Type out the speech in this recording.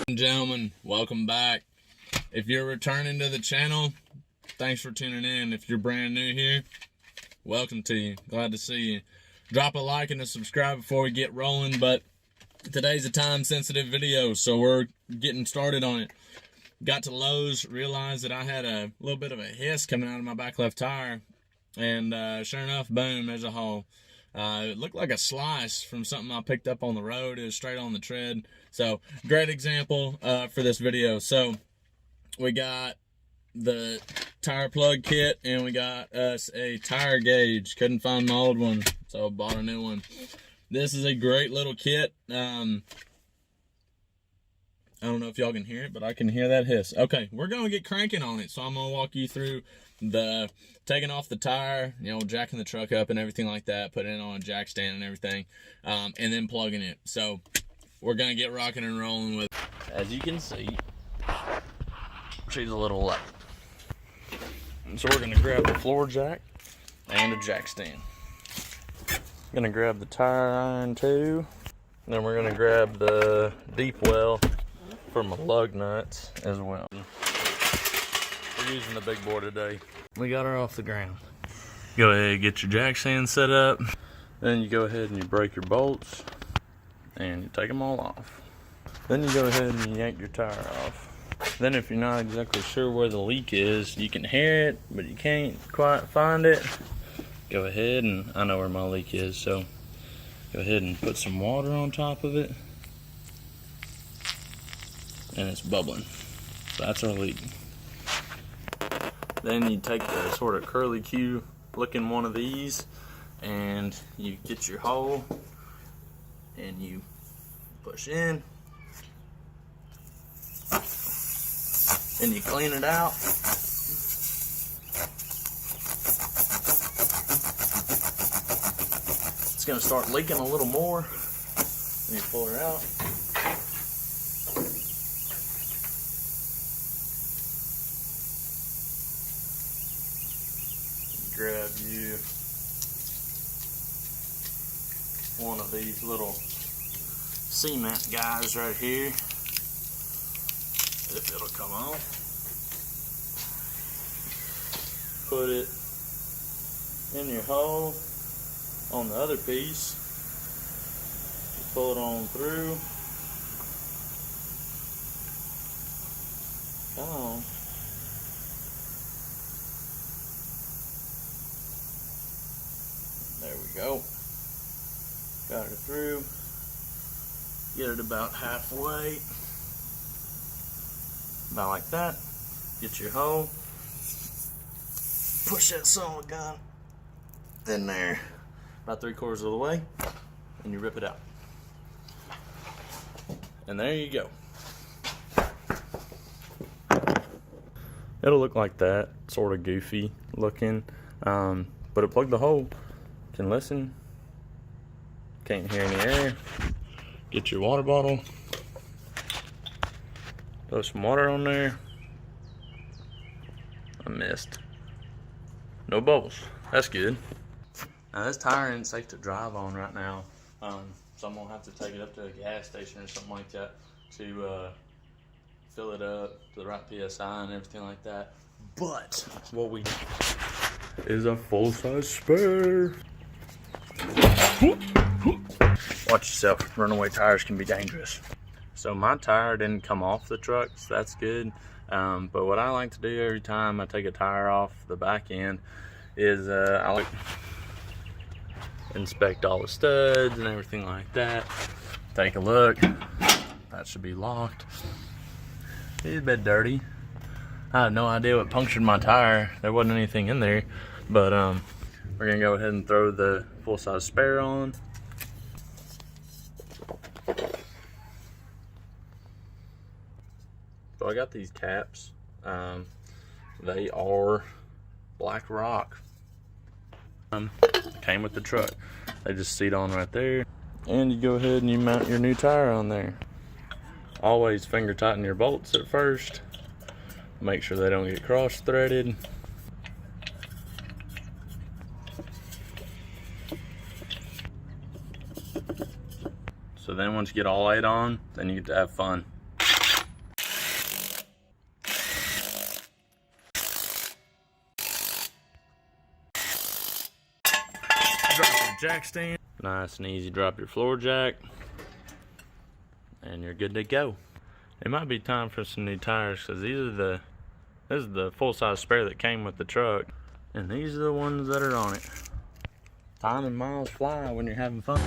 and gentlemen, welcome back. If you're returning to the channel, thanks for tuning in. If you're brand new here, welcome to you. Glad to see you. Drop a like and a subscribe before we get rolling, but today's a time-sensitive video, so we're getting started on it. Got to Lowe's, realized that I had a little bit of a hiss coming out of my back left tire, and sure enough, boom, there's a hole. It looked like a slice from something I picked up on the road. It was straight on the tread. So, great example for this video. So, we got the tire plug kit, and we got us a tire gauge. Couldn't find my old one, so I bought a new one. This is a great little kit. I don't know if y'all can hear it, but I can hear that hiss. Okay, we're going to get cranking on it, so I'm going to walk you through the taking off the tire, jacking the truck up and everything like that, putting it on a jack stand and everything, and then plugging it. So we're going to get rocking and rolling with it. As you can see, she's a little light. So we're going to grab the floor jack and a jack stand. Going to grab the tire iron too. Then we're going to grab the deep well for my lug nuts as well. We're using the big boy today. We got her off the ground. Go ahead and get your jack stand set up. Then you go ahead and you break your bolts and you take them all off. Then you go ahead and you yank your tire off. Then if you're not exactly sure where the leak is, you can hear it, but you can't quite find it. Go ahead, and I know where my leak is, so go ahead and put some water on top of it. And it's bubbling. So that's our leak. Then you take the sort of curly Q looking one of these and you get your hole and you push in and you clean it out. It's going to start leaking a little more. Then you pull her out. Grab you one of these little cement guys right here, if it'll come off. Put it in your hole on the other piece. You pull it on through. Come on. There we go. Got her through. Get it about halfway. About like that. Get your hole. Push that son of a gun in there. About 3/4 of the way. And you rip it out. And there you go. It'll look like that. Sort of goofy looking. But it plugged the hole. Can listen, can't hear any air. Get your water bottle, throw some water on there. I missed. No bubbles, that's good. Now this tire ain't safe to drive on right now, so I'm gonna have to take it up to a gas station or something like that to fill it up to the right PSI and everything like that. But what we need is a full-size spare. Watch yourself, runaway tires can be dangerous. So my tire didn't come off the truck, so that's good. But what I like to do every time I take a tire off the back end is I like to inspect all the studs and everything like that. Take a look. That should be locked. It's a bit dirty. I had no idea what punctured my tire. There wasn't anything in there, but we're gonna go ahead and throw the full-size spare on. So I got these caps. They are black rock. Came with the truck. They just seat on right there. And you go ahead and you mount your new tire on there. Always finger tighten your bolts at first. Make sure they don't get cross-threaded. So then once you get all 8 on, then you get to have fun. jack stand. Nice and easy, drop your floor jack, and you're good to go. It might be time for some new tires, because this is the full-size spare that came with the truck, and these are the ones that are on it. Time and miles fly when you're having fun.